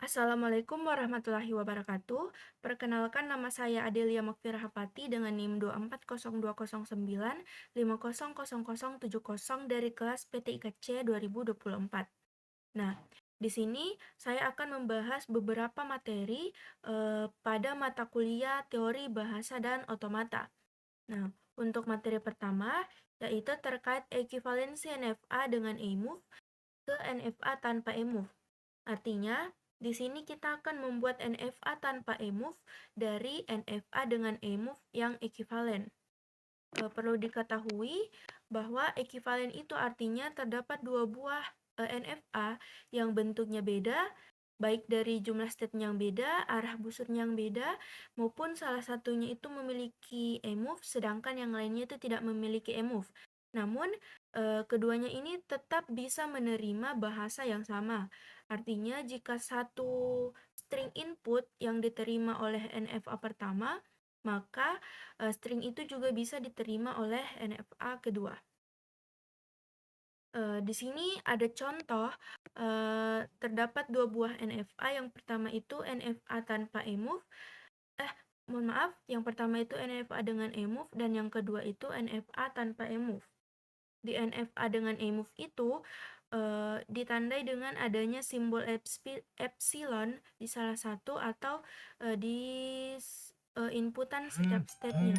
Assalamualaikum warahmatullahi wabarakatuh. Perkenalkan, nama saya Adelia Makfirahapati dengan NIM 2402009500070 dari kelas PTIKC 2024. Nah, di sini saya akan membahas beberapa materi pada mata kuliah teori bahasa dan otomata. Nah, untuk materi pertama yaitu terkait ekivalensi NFA dengan EMUV ke NFA tanpa EMUV. Artinya, di sini kita akan membuat NFA tanpa EMUV dari NFA dengan EMUV yang ekivalen. Perlu diketahui bahwa ekivalen itu artinya terdapat dua buah NFA yang bentuknya beda, baik dari jumlah state yang beda, arah busurnya yang beda, maupun salah satunya itu memiliki EMUV, sedangkan yang lainnya itu tidak memiliki EMUV. Namun, keduanya ini tetap bisa menerima bahasa yang sama. Artinya, jika satu string input yang diterima oleh NFA pertama, maka string itu juga bisa diterima oleh NFA kedua. Di sini ada contoh, terdapat dua buah NFA. Yang pertama itu NFA tanpa EMUV. Mohon maaf, yang pertama itu NFA dengan EMUV dan yang kedua itu NFA tanpa EMUV. Di NFA dengan EMUV itu ditandai dengan adanya simbol epsilon di salah satu atau di inputan setiap state-nya.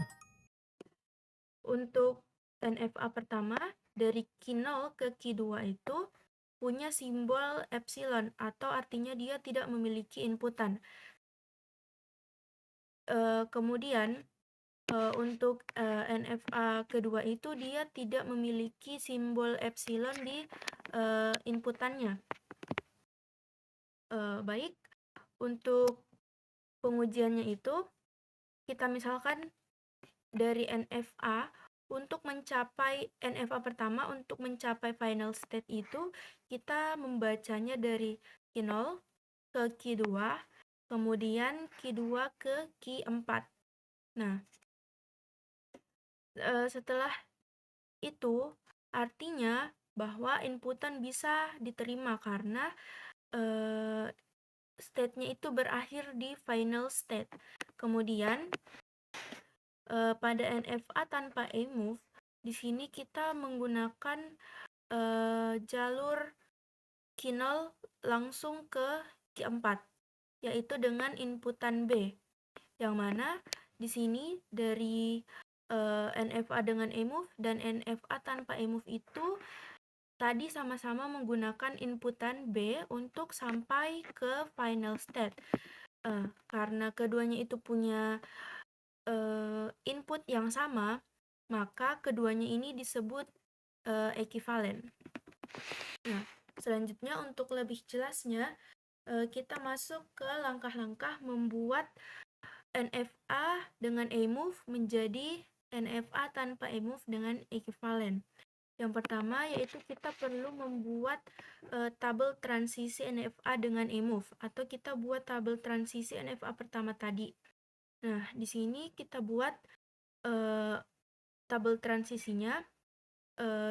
Untuk NFA pertama, dari Q0 ke Q2 itu punya simbol epsilon atau artinya dia tidak memiliki inputan. Kemudian untuk NFA kedua itu dia tidak memiliki simbol epsilon di inputannya. Baik, untuk pengujiannya itu kita misalkan dari NFA untuk mencapai NFA pertama, untuk mencapai final state itu kita membacanya dari Q0 ke Q2, kemudian Q2 ke Q4. Nah, setelah itu artinya bahwa inputan bisa diterima karena state-nya itu berakhir di final state. Kemudian pada NFA tanpa EMUV, di sini kita menggunakan jalur Q0 langsung ke Q4, yaitu dengan inputan B, yang mana di sini dari NFA dengan EMUV dan NFA tanpa EMUV itu tadi sama-sama menggunakan inputan B untuk sampai ke final state. Karena keduanya itu punya input yang sama, maka keduanya ini disebut ekivalen. Nah, selanjutnya untuk lebih jelasnya, kita masuk ke langkah-langkah membuat NFA dengan EMUV menjadi NFA tanpa EMUV dengan ekivalen. Yang pertama yaitu kita perlu membuat tabel transisi NFA dengan EMUV, atau kita buat tabel transisi NFA pertama tadi. Nah, di sini kita buat tabel transisinya.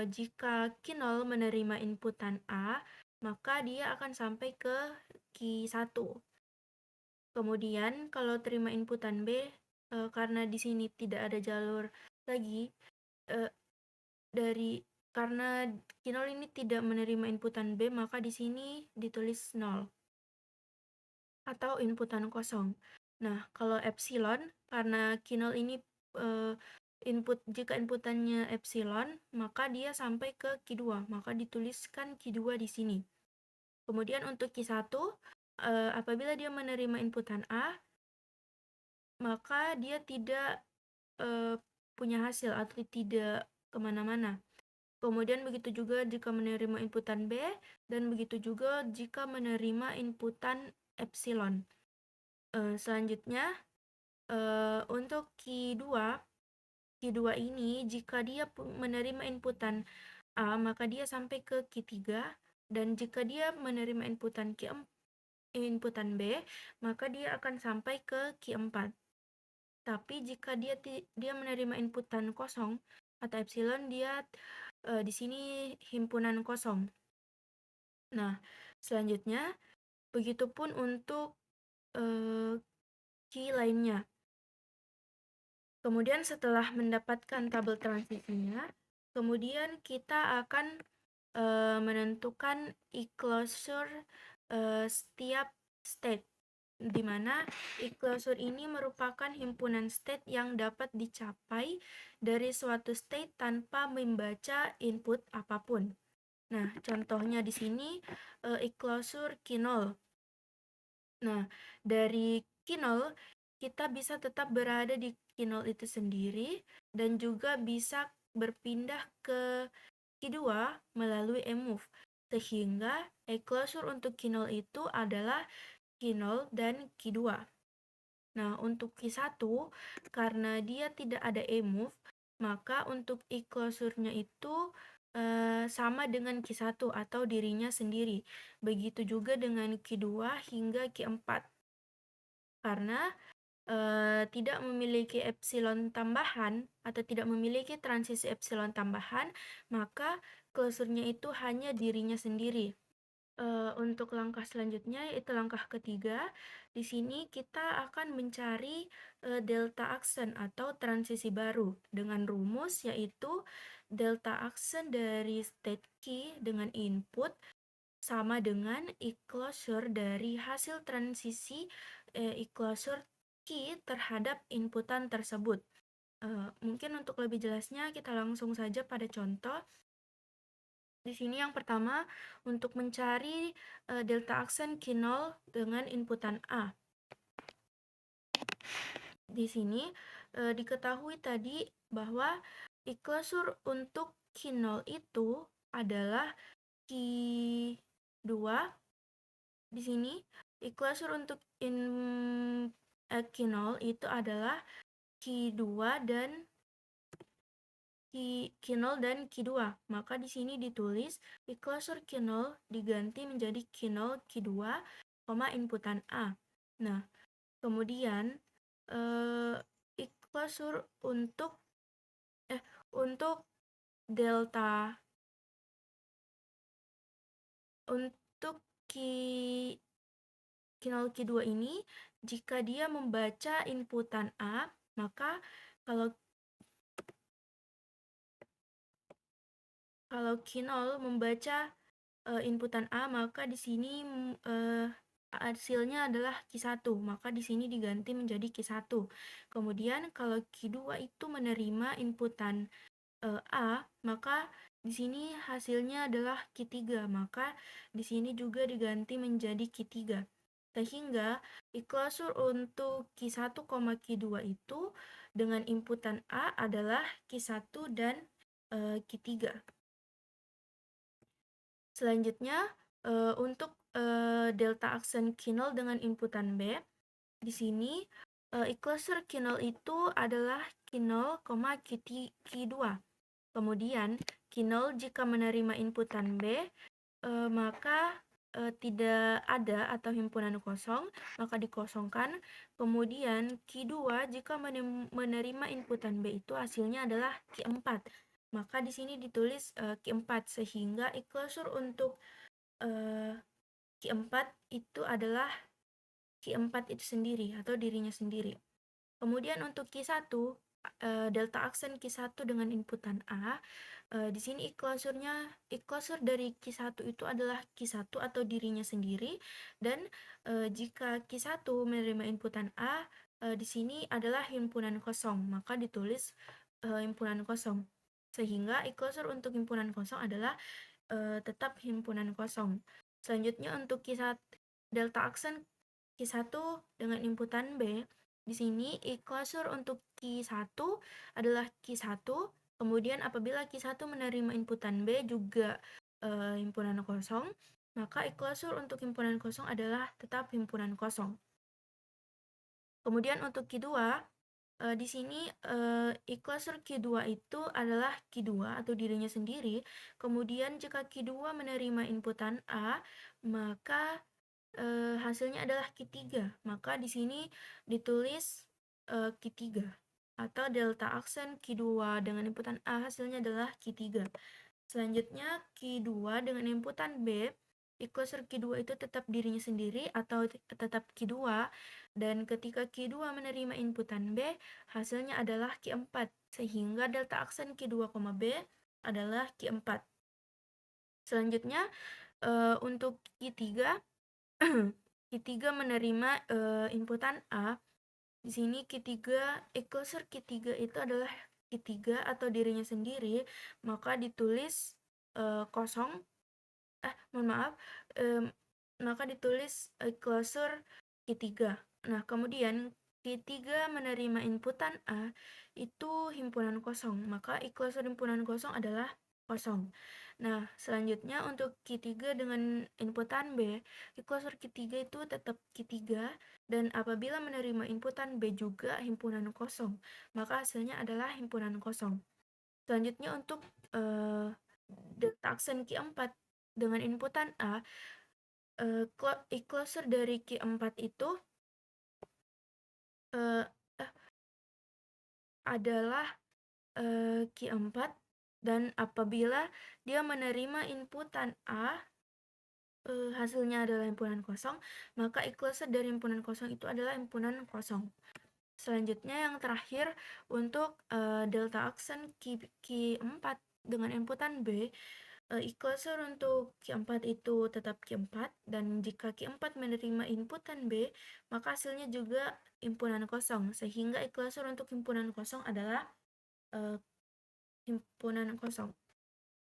Jika Q0 menerima inputan A, maka dia akan sampai ke Q1. Kemudian kalau terima inputan B, karena di sini tidak ada jalur lagi, karena Q0 ini tidak menerima inputan B, maka di sini ditulis 0 atau inputan kosong. Nah, kalau epsilon, karena Q0 ini jika inputannya epsilon, maka dia sampai ke Q2, maka dituliskan Q2 di sini. Kemudian untuk Q1, apabila dia menerima inputan A, maka dia tidak punya hasil atau tidak kemana-mana. Kemudian begitu juga jika menerima inputan B, dan begitu juga jika menerima inputan epsilon. Selanjutnya, untuk Q2 ini jika dia menerima inputan A, maka dia sampai ke Q3, dan jika dia menerima inputan B, maka dia akan sampai ke Q4. Tapi jika dia menerima inputan kosong atau epsilon, dia di sini himpunan kosong. Nah, selanjutnya Begitupun untuk key lainnya. Kemudian setelah mendapatkan tabel transisinya, kemudian kita akan menentukan e-closure setiap state, di mana e-closure ini merupakan himpunan state yang dapat dicapai dari suatu state tanpa membaca input apapun. Nah, contohnya di sini e-closure key0. Nah, dari key0 kita bisa tetap berada di key0 itu sendiri dan juga bisa berpindah ke key2 melalui move. Sehingga e-closure untuk key0 itu adalah key0 dan key2. Nah, untuk key1 karena dia tidak ada move, maka untuk e-closure-nya itu sama dengan key1 atau dirinya sendiri. Begitu juga dengan key2 hingga key4. Karena tidak memiliki epsilon tambahan atau tidak memiliki transisi epsilon tambahan, maka closure-nya itu hanya dirinya sendiri. Untuk langkah selanjutnya yaitu langkah ketiga. Di sini kita akan mencari delta action atau transisi baru dengan rumus yaitu delta action dari state key dengan input sama dengan e-closure dari hasil transisi e-closure key terhadap inputan tersebut. Mungkin untuk lebih jelasnya kita langsung saja pada contoh. Di sini yang pertama untuk mencari delta action key0 dengan inputan A. Di sini diketahui tadi bahwa e-closure untuk key0 itu adalah key2. Di sini e-closure untuk key0 itu adalah key2 dan key0 dan key2. Maka di sini ditulis e-closure key0 diganti menjadi key0 key2, inputan A. Nah, kemudian e-closure untuk delta untuk key0 key2 ini jika dia membaca inputan A, maka kalau key0 membaca inputan A, maka di sini hasilnya adalah key1, maka di sini diganti menjadi key1. Kemudian kalau key2 itu menerima inputan A, maka di sini hasilnya adalah key3, maka di sini juga diganti menjadi key3. Sehingga e-closure untuk key1, key2 itu dengan inputan A adalah key1 dan key3. Selanjutnya untuk delta action key0 dengan inputan B, di sini e-closure key0 itu adalah key0, key2. Kemudian key0 jika menerima inputan B, maka tidak ada atau himpunan kosong, maka dikosongkan. Kemudian key2 jika menerima inputan B itu hasilnya adalah key4. Maka di sini ditulis key4 sehingga e-closure untuk key4 itu adalah key4 itu sendiri atau dirinya sendiri. Kemudian untuk key1 delta action key1 dengan inputan A, di sini e-closure dari key1 itu adalah key1 atau dirinya sendiri, dan jika key1 menerima inputan A, di sini adalah himpunan kosong, maka ditulis himpunan kosong. Sehingga e-closure untuk himpunan kosong adalah tetap himpunan kosong. Selanjutnya untuk key1 delta action key1 dengan inputan B, di sini e-closure untuk key1 adalah key1, kemudian apabila key1 menerima inputan B juga himpunan kosong, maka e-closure untuk himpunan kosong adalah tetap himpunan kosong. Kemudian untuk key2, di sini e-closure key2 itu adalah key2 atau dirinya sendiri. Kemudian jika key2 menerima inputan A, maka hasilnya adalah key3. Maka di sini ditulis key3 atau delta action key2 dengan inputan A hasilnya adalah key3. Selanjutnya key2 dengan inputan B, Equalizer Q2 itu tetap dirinya sendiri atau tetap Q2, dan ketika Q2 menerima inputan B, hasilnya adalah Q4, sehingga delta aksen Q2, B adalah Q4. Selanjutnya, untuk Q3, Q3 menerima inputan A. Di sini equalizer Q3 itu adalah Q3 atau dirinya sendiri, maka ditulis kosong. Mohon maaf, maka ditulis equalizer Q3. Nah, kemudian Q3 menerima inputan A itu himpunan kosong, maka equalizer himpunan kosong adalah kosong. Nah, selanjutnya untuk Q3 dengan inputan B, equalizer Q3 itu tetap Q3, dan apabila menerima inputan B juga himpunan kosong, maka hasilnya adalah himpunan kosong. Selanjutnya untuk delta aksen Q4 dengan inputan A, equalizer dari Q4 itu adalah Q4, dan apabila dia menerima inputan A, hasilnya adalah himpunan kosong, maka equalizer dari himpunan kosong itu adalah himpunan kosong. Selanjutnya yang terakhir untuk delta aksen Q4 dengan inputan B, equalizer untuk Q4 itu tetap Q4, dan jika Q4 menerima inputan B, maka hasilnya juga himpunan kosong, sehingga equalizer untuk himpunan kosong adalah himpunan kosong.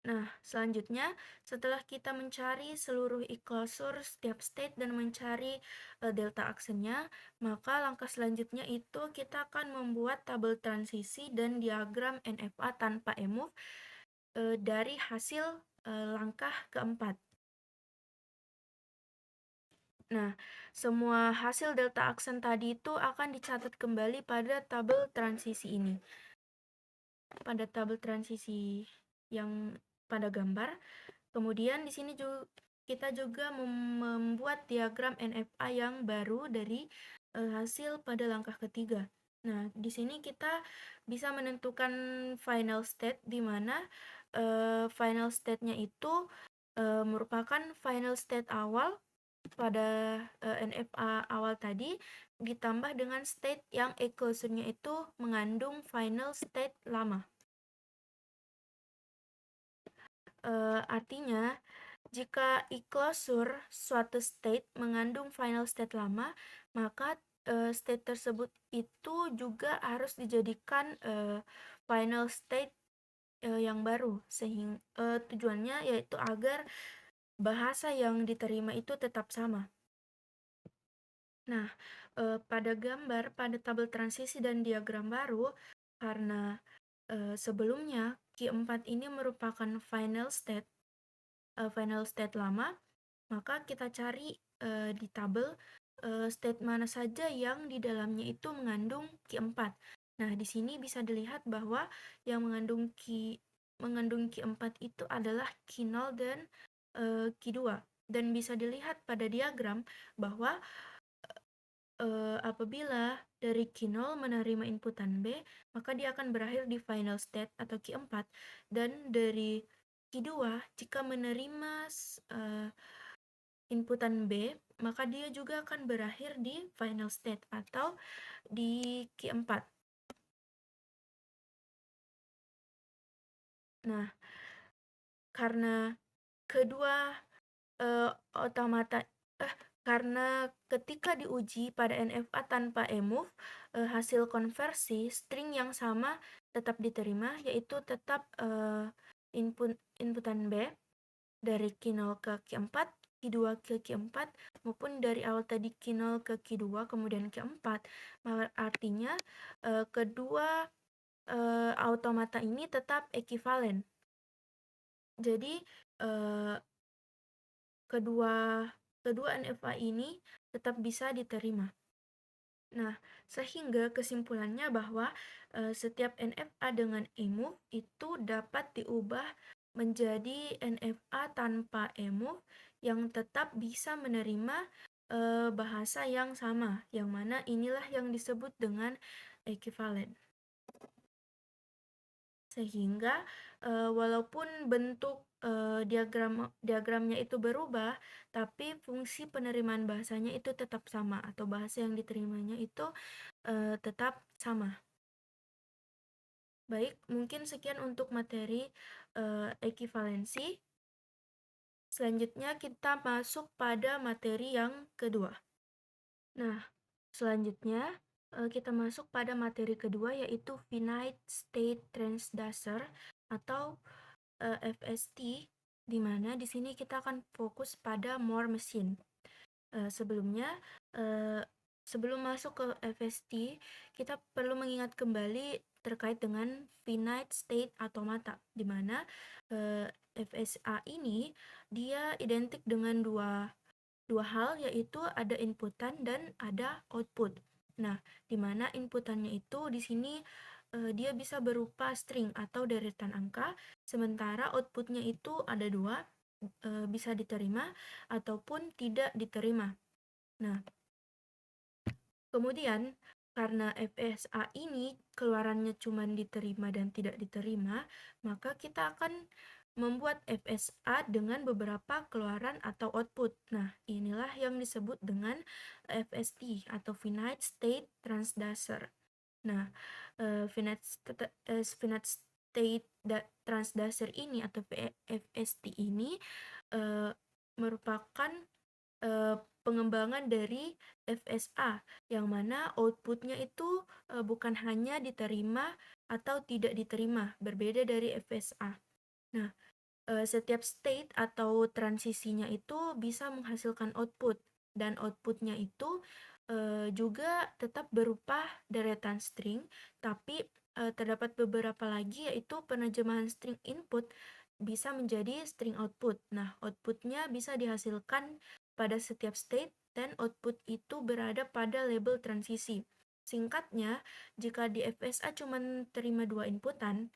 Nah, selanjutnya setelah kita mencari seluruh equalizer setiap state dan mencari delta aksennya, maka langkah selanjutnya itu kita akan membuat tabel transisi dan diagram NFA tanpa EMOV dari hasil langkah keempat. Nah, semua hasil delta aksen tadi itu akan dicatat kembali pada tabel transisi ini. Pada tabel transisi yang pada gambar. Kemudian di sini juga kita juga membuat diagram NFA yang baru dari hasil pada langkah ketiga. Nah, di sini kita bisa menentukan final state, di mana final state-nya itu merupakan final state awal pada NFA awal tadi ditambah dengan state yang equalizer-nya itu mengandung final state lama. Artinya, jika equalizer suatu state mengandung final state lama, maka state tersebut itu juga harus dijadikan final state yang baru, sehingga tujuannya yaitu agar bahasa yang diterima itu tetap sama. Nah, pada gambar, pada tabel transisi dan diagram baru, karena sebelumnya Q4 ini merupakan final state lama, maka kita cari di tabel state mana saja yang di dalamnya itu mengandung Q4. Nah, di sini bisa dilihat bahwa yang mengandung Q4 itu adalah Q0 dan Q2. Dan bisa dilihat pada diagram bahwa apabila dari Q0 menerima inputan B, maka dia akan berakhir di final state atau Q4, dan dari Q2 jika menerima inputan B, maka dia juga akan berakhir di final state atau di Q4. Nah, karena kedua otomata karena ketika diuji pada NFA tanpa EMOV, hasil konversi string yang sama tetap diterima, yaitu tetap inputan B dari Q0 ke Q4, Q2 ke Q4, maupun dari awal tadi Q0 ke Q2 kemudian Q4. Artinya kedua automata ini tetap ekivalen. Jadi kedua NFA ini tetap bisa diterima. Nah, sehingga kesimpulannya bahwa setiap NFA dengan EMOV itu dapat diubah menjadi NFA tanpa EMOV yang tetap bisa menerima bahasa yang sama, yang mana inilah yang disebut dengan ekivalen. Sehingga walaupun bentuk diagramnya itu berubah, tapi fungsi penerimaan bahasanya itu tetap sama, atau bahasa yang diterimanya itu tetap sama. Baik, mungkin sekian untuk materi ekivalensi. Selanjutnya kita masuk pada materi yang kedua. Nah, selanjutnya kita masuk pada materi kedua, yaitu Finite State Transducer atau FST, di mana di sini kita akan fokus pada Moore Machine. Sebelumnya, sebelum masuk ke FST, kita perlu mengingat kembali terkait dengan finite state automata, di mana FSA ini dia identik dengan dua hal, yaitu ada inputan dan ada output. Nah, di mana inputannya itu di sini dia bisa berupa string atau deretan angka, sementara outputnya itu ada dua, bisa diterima ataupun tidak diterima. Nah, kemudian karena FSA ini keluarannya cuma diterima dan tidak diterima, maka kita akan membuat FSA dengan beberapa keluaran atau output. Nah, inilah yang disebut dengan FST atau Finite State Transducer. Nah, finite state transducer ini atau FST ini merupakan pengembangan dari FSA, yang mana outputnya itu bukan hanya diterima atau tidak diterima, berbeda dari FSA. Nah, setiap state atau transisinya itu bisa menghasilkan output, dan outputnya itu juga tetap berupa deretan string, tapi terdapat beberapa lagi, yaitu penerjemahan string input bisa menjadi string output. Nah, outputnya bisa dihasilkan pada setiap state, dan output itu berada pada label transisi. Singkatnya, jika di FSA cuma terima dua inputan,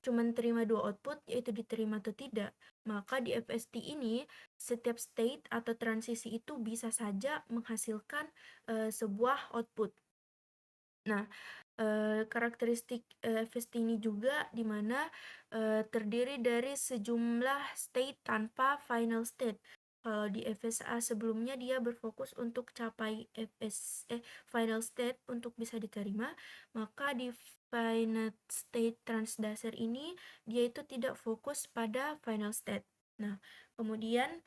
cuman terima dua output, yaitu diterima atau tidak, maka di FST ini setiap state atau transisi itu bisa saja menghasilkan sebuah output. Nah, karakteristik FST ini juga di mana terdiri dari sejumlah state tanpa final state. Kalau di FSA sebelumnya dia berfokus untuk capai final state untuk bisa diterima, maka di finite state transducer ini dia itu tidak fokus pada final state. Nah, kemudian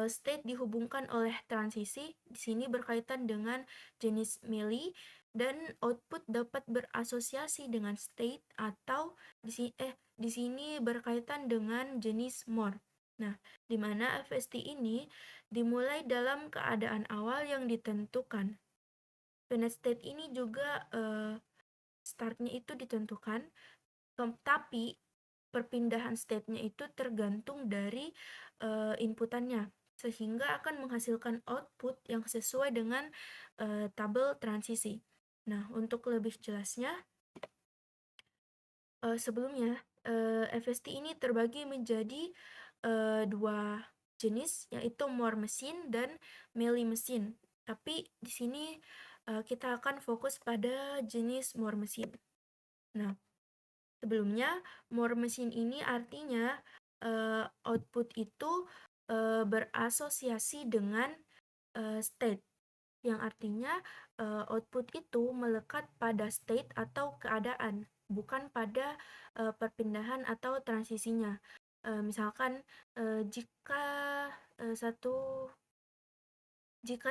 state dihubungkan oleh transisi, di sini berkaitan dengan jenis Mealy, dan output dapat berasosiasi dengan state atau di sini berkaitan dengan jenis Moore. Nah, di mana FST ini dimulai dalam keadaan awal yang ditentukan. Finite state ini juga startnya itu ditentukan, tapi perpindahan state-nya itu tergantung dari inputannya, sehingga akan menghasilkan output yang sesuai dengan tabel transisi. Nah, untuk lebih jelasnya, sebelumnya FST ini terbagi menjadi dua jenis, yaitu Moore Machine dan Mealy Machine. Tapi di sini kita akan fokus pada jenis Moore Machine. Nah, sebelumnya Moore Machine ini artinya output itu berasosiasi dengan state, yang artinya output itu melekat pada state atau keadaan, bukan pada perpindahan atau transisinya. Misalkan jika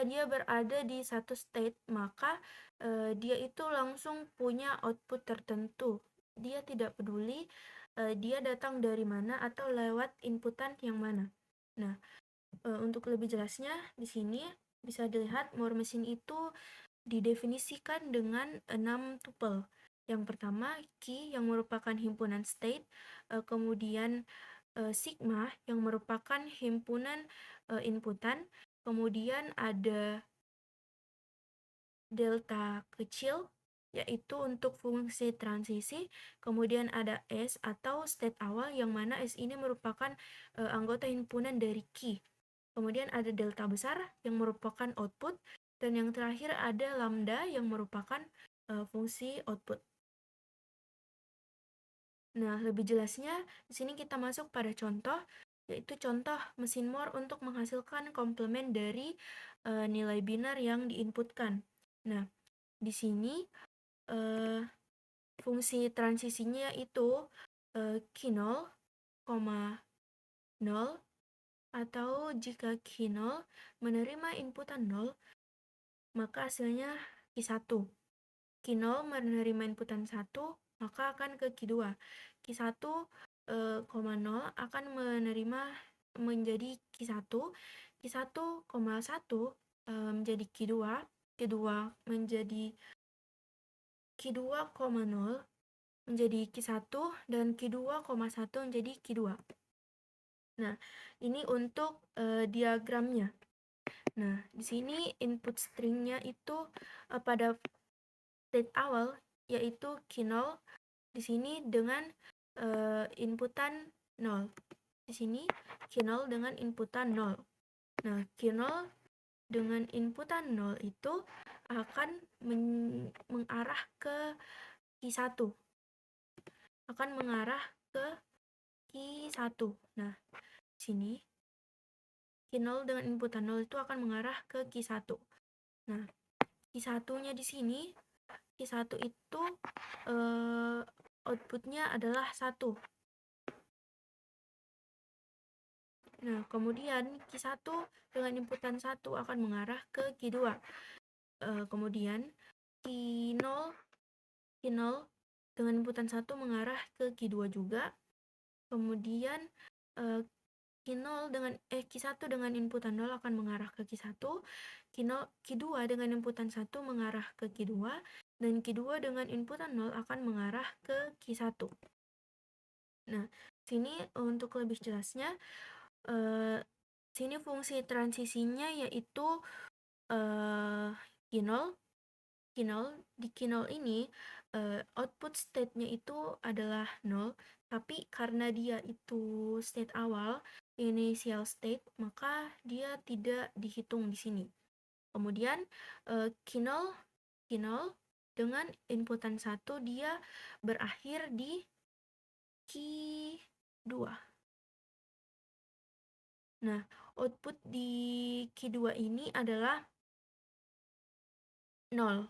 dia berada di satu state, maka dia itu langsung punya output tertentu. Dia tidak peduli dia datang dari mana atau lewat inputan yang mana. Nah, untuk lebih jelasnya di sini bisa dilihat Moore Machine itu didefinisikan dengan 6 tuple. Yang pertama, key yang merupakan himpunan state, kemudian sigma yang merupakan himpunan inputan, kemudian ada delta kecil yaitu untuk fungsi transisi, kemudian ada S atau state awal, yang mana S ini merupakan anggota himpunan dari key. Kemudian ada delta besar yang merupakan output, dan yang terakhir ada lambda yang merupakan fungsi output. Nah, lebih jelasnya di sini kita masuk pada contoh, yaitu contoh mesin Moore untuk menghasilkan komplement dari nilai binar yang diinputkan. Nah, di sini fungsi transisinya itu Q0, 0, atau jika Q0 menerima inputan 0, maka hasilnya Q1. Q0 menerima inputan 1, maka akan ke Q2. Q1, 0 akan menerima menjadi Q1. Q1, 1 menjadi Q2. Q2 menjadi Q2, 0 menjadi Q1 dan Q2, 1 menjadi Q2. Nah, ini untuk diagramnya. Nah, di sini input stringnya itu pada state awal yaitu Q0 di sini dengan inputan 0. Di sini Q0 dengan inputan 0. Nah, Q0 dengan inputan 0 itu akan mengarah ke Q1. Akan mengarah ke Q1. Nah, di sini Q0 dengan inputan 0 itu akan mengarah ke Q1. Nah, Q1-nya di sini, Q1 itu outputnya adalah 1. Nah, kemudian Q1 dengan inputan 1 akan mengarah ke Q2. Kemudian Q0 dengan inputan 1 mengarah ke Q2 juga. Kemudian Q1 dengan inputan 0 akan mengarah ke Q1. Q2 dengan inputan 1 mengarah ke Q2. Dan Q2 dengan inputan 0 akan mengarah ke Q1. Nah, sini untuk lebih jelasnya, sini fungsi transisinya yaitu Q0. Di Q0 ini output state-nya itu adalah 0, tapi karena dia itu state awal, initial state, maka dia tidak dihitung di sini. Kemudian Q0 dengan inputan 1 dia berakhir di Q2. Nah, output di Q2 ini adalah 0.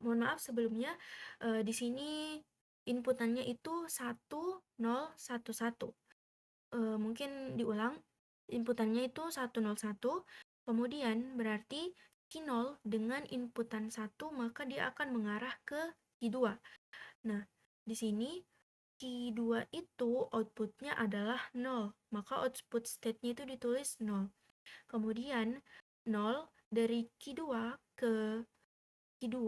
Mohon maaf sebelumnya, di sini inputannya itu 1, 0, 1, 1. Mungkin diulang, inputannya itu 1, 0, 1. Kemudian berarti Q0 dengan inputan 1, maka dia akan mengarah ke Q2. Nah, di sini Q2 itu outputnya adalah 0, maka output state-nya itu ditulis 0. Kemudian 0 dari Q2 ke Q2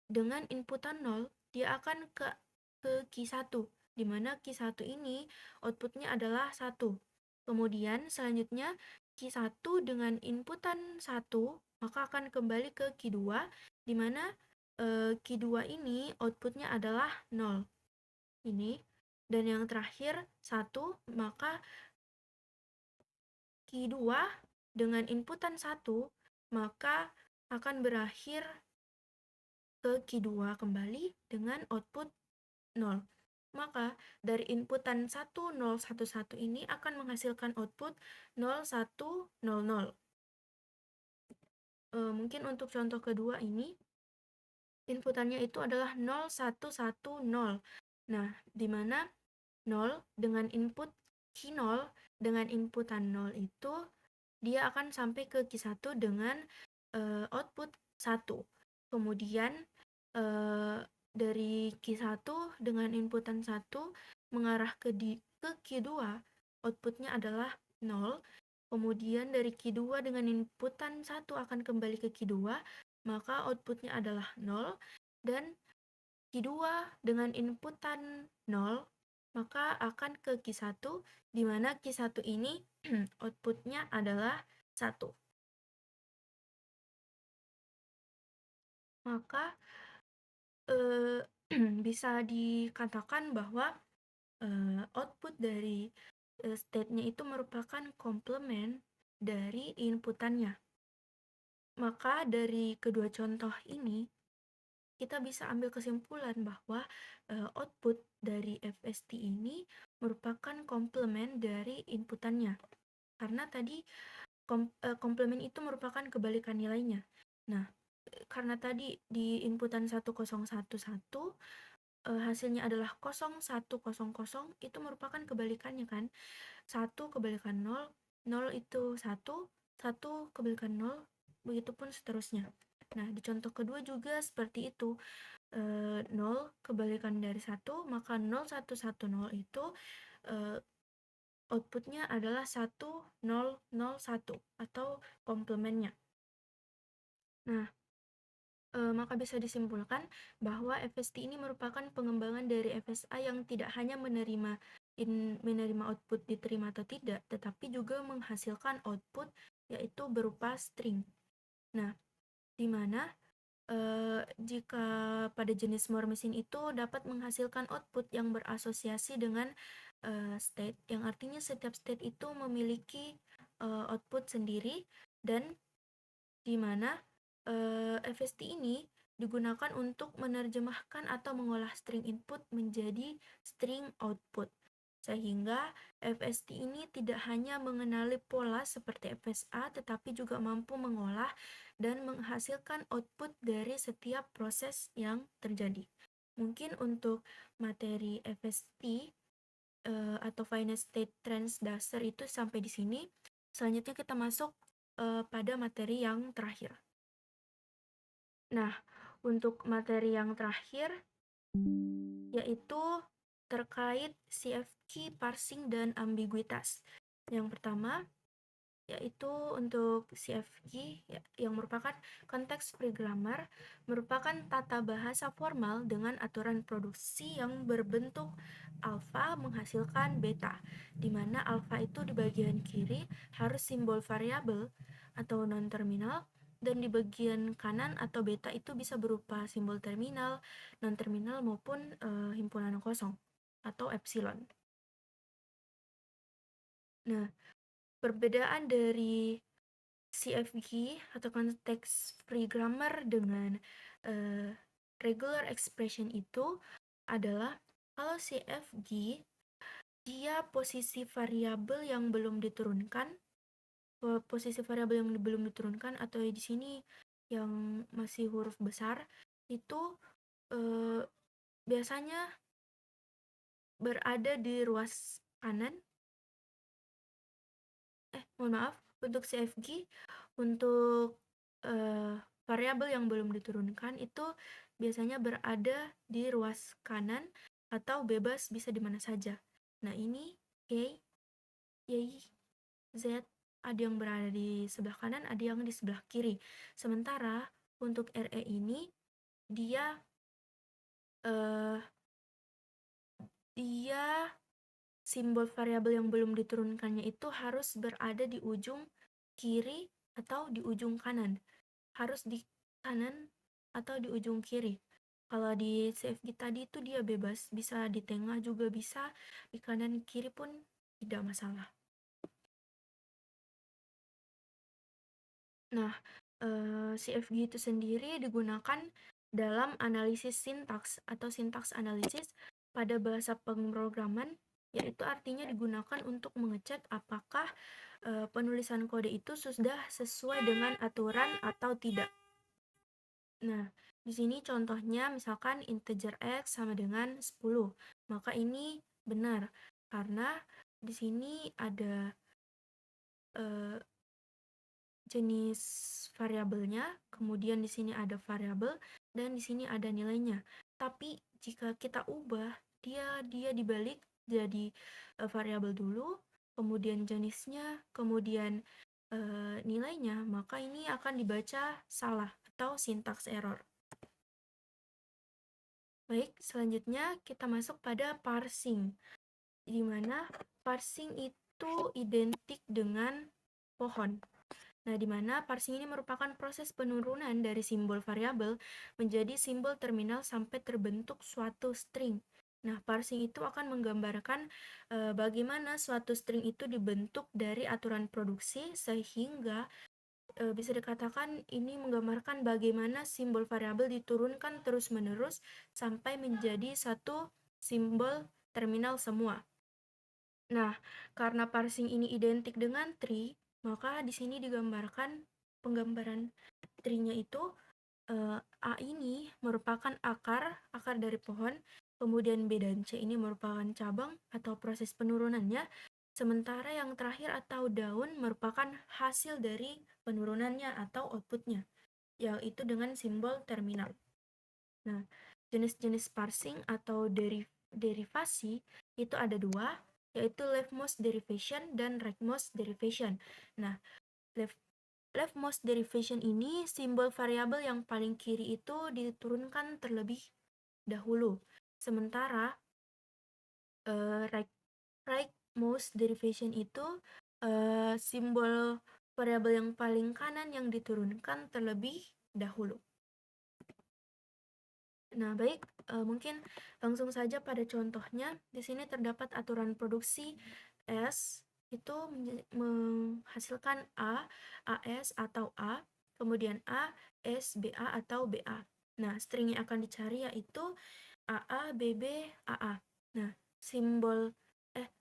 dengan inputan 0, dia akan ke Q1, di mana Q1 ini outputnya adalah 1. Kemudian selanjutnya Q1 dengan inputan 1, maka akan kembali ke Q2, di mana Q2 ini outputnya adalah 0. Ini. Dan yang terakhir 1, maka Q2 dengan inputan 1, maka akan berakhir ke Q2 kembali dengan output 0. Maka dari inputan 1, 0, 1, 1 ini akan menghasilkan output 0, 1, 0, 0. Mungkin untuk contoh kedua ini, inputannya itu adalah 0, 1, 1, 0. Nah, di mana 0 dengan input Q0 dengan inputan 0 itu dia akan sampai ke Q1 dengan output 1. Kemudian dari Q1 dengan inputan 1 mengarah ke Q2, outputnya adalah 0. Kemudian dari Q2 dengan inputan 1 akan kembali ke Q2, maka outputnya adalah 0. Dan Q2 dengan inputan 0, maka akan ke Q1, di mana Q1 ini outputnya adalah 1. Maka bisa dikatakan bahwa output dari state-nya itu merupakan komplement dari inputannya. Maka dari kedua contoh ini, kita bisa ambil kesimpulan bahwa output dari FST ini merupakan komplement dari inputannya. Karena tadi komplement itu merupakan kebalikan nilainya. Nah, karena tadi di inputan 1011 hasilnya adalah 0100, itu merupakan kebalikannya kan. 1 kebalikan 0, 0 itu 1, 1 kebalikan 0, begitupun seterusnya. Nah, di contoh kedua juga seperti itu. 0 kebalikan dari 1, maka 0110 itu outputnya adalah 1001 atau komplementnya. Nah, maka bisa disimpulkan bahwa FST ini merupakan pengembangan dari FSA yang tidak hanya menerima output diterima atau tidak, tetapi juga menghasilkan output yaitu berupa string. Nah, di mana jika pada jenis more machine itu dapat menghasilkan output yang berasosiasi dengan state, yang artinya setiap state itu memiliki output sendiri, dan di mana FST ini digunakan untuk menerjemahkan atau mengolah string input menjadi string output. Sehingga FST ini tidak hanya mengenali pola seperti FSA, tetapi juga mampu mengolah dan menghasilkan output dari setiap proses yang terjadi. Mungkin untuk materi FST atau Finite State Transducer itu sampai di sini. Selanjutnya kita masuk pada materi yang terakhir. Nah, untuk materi yang terakhir yaitu terkait CFG, parsing, dan ambiguitas. Yang pertama yaitu untuk CFG yang merupakan konteks free grammar, merupakan tata bahasa formal dengan aturan produksi yang berbentuk alfa menghasilkan beta, di mana alfa itu di bagian kiri harus simbol variabel atau non-terminal, dan di bagian kanan atau beta itu bisa berupa simbol terminal, non-terminal maupun himpunan kosong atau epsilon. Nah, perbedaan dari CFG atau konteks free grammar dengan regular expression itu adalah kalau CFG dia posisi variabel yang belum diturunkan, atau di sini yang masih huruf besar itu biasanya berada di ruas kanan. Mohon maaf, untuk CFG, untuk variabel yang belum diturunkan itu biasanya berada di ruas kanan atau bebas bisa di mana saja. Nah, ini K, Y, Z, ada yang berada di sebelah kanan, ada yang di sebelah kiri. Sementara untuk RE ini dia simbol variabel yang belum diturunkannya itu harus berada di ujung kiri atau di ujung kanan. Harus di kanan atau di ujung kiri. Kalau di CFG tadi itu dia bebas, bisa di tengah juga bisa, di kanan kiri pun tidak masalah. Nah, CFG itu sendiri digunakan dalam analisis sintaks atau sintaks analisis pada bahasa pemrograman, yaitu artinya digunakan untuk mengecek apakah penulisan kode itu sudah sesuai dengan aturan atau tidak. Nah, di sini contohnya misalkan integer x sama dengan 10. Maka ini benar karena di sini ada jenis variabelnya, kemudian di sini ada variabel dan di sini ada nilainya. Tapi jika kita ubah, dia dibalik jadi variabel dulu, kemudian jenisnya, kemudian nilainya, maka ini akan dibaca salah atau syntax error. Baik, selanjutnya kita masuk pada parsing, di mana parsing itu identik dengan pohon. Nah, di mana parsing ini merupakan proses penurunan dari simbol variabel menjadi simbol terminal sampai terbentuk suatu string. Nah, parsing itu akan menggambarkan bagaimana suatu string itu dibentuk dari aturan produksi sehingga bisa dikatakan ini menggambarkan bagaimana simbol variabel diturunkan terus-menerus sampai menjadi satu simbol terminal semua. Nah, karena parsing ini identik dengan tree, maka di sini digambarkan penggambaran tree-nya itu A ini merupakan akar dari pohon, kemudian B dan C ini merupakan cabang atau proses penurunannya, sementara yang terakhir atau daun merupakan hasil dari penurunannya atau outputnya, yaitu dengan simbol terminal. Nah, jenis-jenis parsing atau derivasi itu ada dua, yaitu leftmost derivation dan rightmost derivation. Nah, leftmost derivation ini simbol variabel yang paling kiri itu diturunkan terlebih dahulu. Sementara rightmost derivation itu simbol variabel yang paling kanan yang diturunkan terlebih dahulu. Nah, baik, mungkin langsung saja pada contohnya. Di sini terdapat aturan produksi S itu menghasilkan A, AS atau A, kemudian A, S, BA atau BA. Nah, string yang akan dicari yaitu AA, BB, AA. Nah,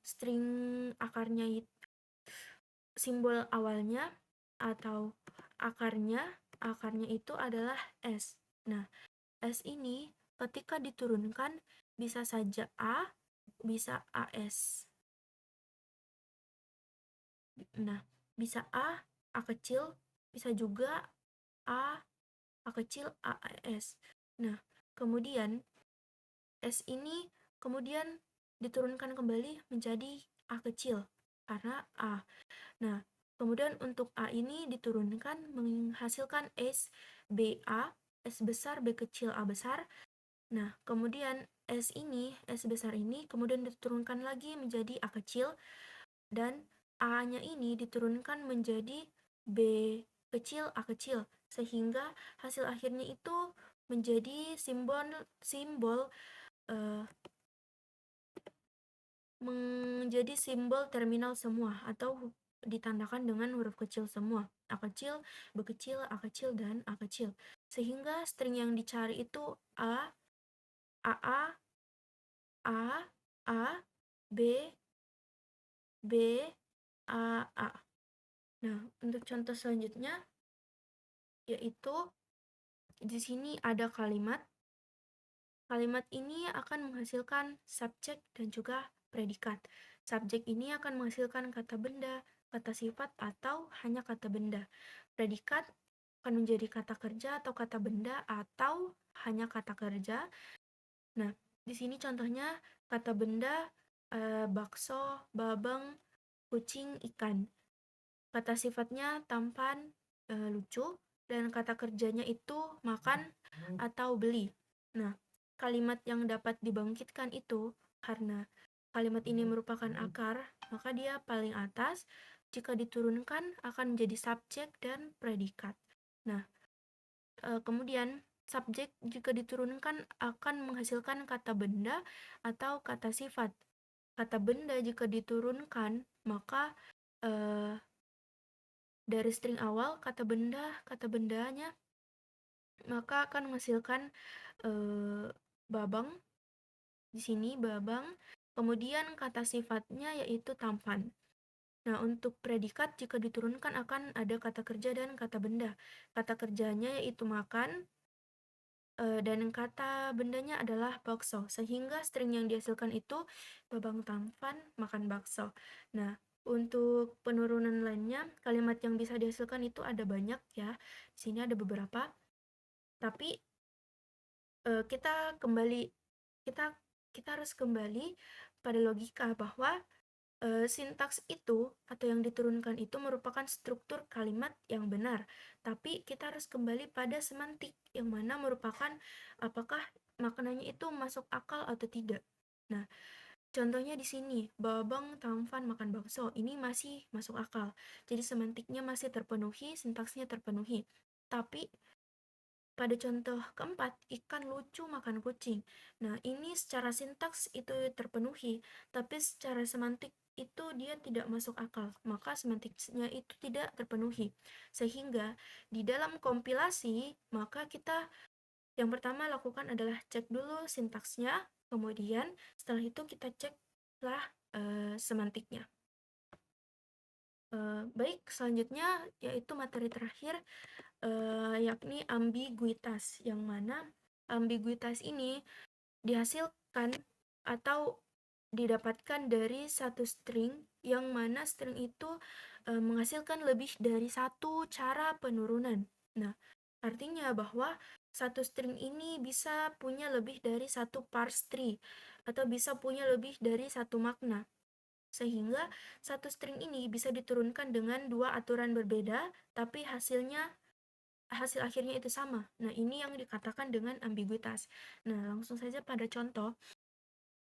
string akarnya simbol awalnya atau akarnya itu adalah S. Nah, S ini ketika diturunkan bisa saja A, bisa AS. Nah, bisa A kecil, bisa juga A kecil, AS. Nah, kemudian S ini kemudian diturunkan kembali menjadi A kecil karena A. Nah, kemudian untuk A ini diturunkan menghasilkan S, BA, S besar, B kecil, A besar. Nah, kemudian S besar ini kemudian diturunkan lagi menjadi A kecil, dan A-nya ini diturunkan menjadi B kecil, A kecil, sehingga hasil akhirnya itu menjadi menjadi simbol terminal semua atau ditandakan dengan huruf kecil semua. A kecil, B kecil, A kecil, dan A kecil. Sehingga string yang dicari itu A, AA, A, A, B, B, A, A. Nah, untuk contoh selanjutnya yaitu di sini ada kalimat. Kalimat ini akan menghasilkan subjek dan juga predikat. Subjek ini akan menghasilkan kata benda, kata sifat, atau hanya kata benda. Predikat akan menjadi kata kerja atau kata benda atau hanya kata kerja. Nah, di sini contohnya kata benda bakso, babang, kucing, ikan. Kata sifatnya tampan, lucu, dan kata kerjanya itu makan atau beli. Nah, kalimat yang dapat dibangkitkan itu karena kalimat ini merupakan akar, maka dia paling atas. Jika diturunkan akan menjadi subjek dan predikat. Nah, kemudian subjek jika diturunkan akan menghasilkan kata benda atau kata sifat. Kata benda jika diturunkan maka dari string awal kata bendanya maka akan menghasilkan babang. Di sini babang. Kemudian kata sifatnya yaitu tampan. Nah, untuk predikat jika diturunkan akan ada kata kerja dan kata benda. Kata kerjanya yaitu makan, dan kata bendanya adalah bakso. Sehingga string yang dihasilkan itu babang tampan makan bakso. Nah, untuk penurunan lainnya, kalimat yang bisa dihasilkan itu ada banyak ya. Di sini ada beberapa. Tapi kita harus kembali pada logika bahwa sintaks itu atau yang diturunkan itu merupakan struktur kalimat yang benar. Tapi kita harus kembali pada semantik yang mana merupakan apakah maknanya itu masuk akal atau tidak. Nah, contohnya di sini, babang tampan makan bakso. Ini masih masuk akal. Jadi semantiknya masih terpenuhi, sintaksnya terpenuhi. Tapi pada contoh keempat, ikan lucu makan kucing. Nah, ini secara sintaks itu terpenuhi, tapi secara semantik itu dia tidak masuk akal, maka semantiknya itu tidak terpenuhi. Sehingga di dalam kompilasi, maka kita yang pertama lakukan adalah cek dulu sintaksnya, kemudian setelah itu kita ceklah semantiknya. Baik, selanjutnya yaitu materi terakhir, yakni ambiguitas, yang mana ambiguitas ini dihasilkan atau didapatkan dari satu string, yang mana string itu menghasilkan lebih dari satu cara penurunan. Nah, artinya bahwa satu string ini bisa punya lebih dari satu parse tree, atau bisa punya lebih dari satu makna. Sehingga satu string ini bisa diturunkan dengan dua aturan berbeda, tapi hasil akhirnya itu sama. Nah, ini yang dikatakan dengan ambiguitas. Nah, langsung saja pada contoh.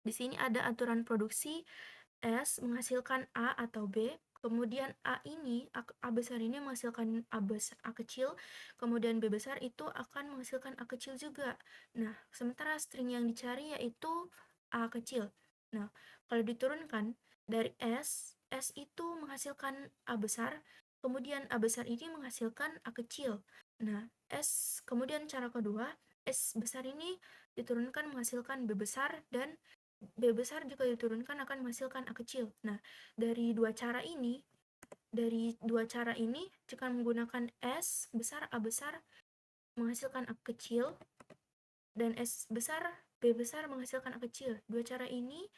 Di sini ada aturan produksi S menghasilkan A atau B, kemudian A besar ini menghasilkan A kecil, kemudian B besar itu akan menghasilkan A kecil juga. Nah, sementara string yang dicari yaitu A kecil. Nah, kalau diturunkan dari S itu menghasilkan A besar, kemudian A besar ini menghasilkan A kecil. Nah, kemudian cara kedua, S besar ini diturunkan menghasilkan B besar, dan B besar jika diturunkan akan menghasilkan A kecil. Nah, dari dua cara ini, jika menggunakan S besar, A besar menghasilkan A kecil, dan S besar, B besar menghasilkan A kecil. Dua cara ini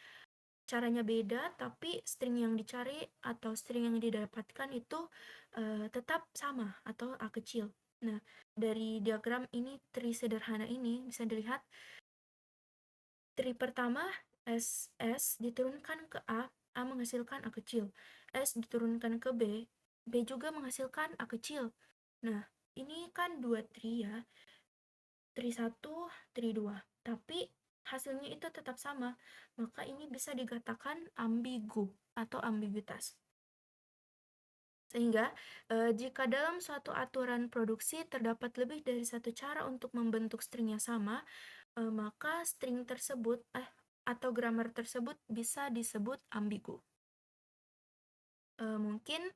caranya beda, tapi string yang dicari atau string yang didapatkan itu tetap sama atau A kecil. Nah, dari diagram ini, tree sederhana ini bisa dilihat tree pertama S diturunkan ke A menghasilkan A kecil. S diturunkan ke B juga menghasilkan A kecil. Nah, ini kan dua tree ya, tree 1, tree 2. Tapi hasilnya itu tetap sama, maka ini bisa dikatakan ambigu atau ambiguitas. Sehingga jika dalam suatu aturan produksi terdapat lebih dari satu cara untuk membentuk string yang sama, maka string tersebut atau grammar tersebut bisa disebut ambigu. Mungkin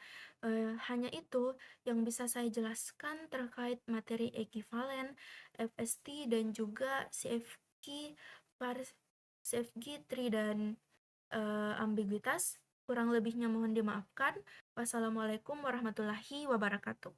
hanya itu yang bisa saya jelaskan terkait materi ekivalen, FST, dan juga CFG tree dan ambiguitas. Kurang lebihnya mohon dimaafkan. Wassalamualaikum warahmatullahi wabarakatuh.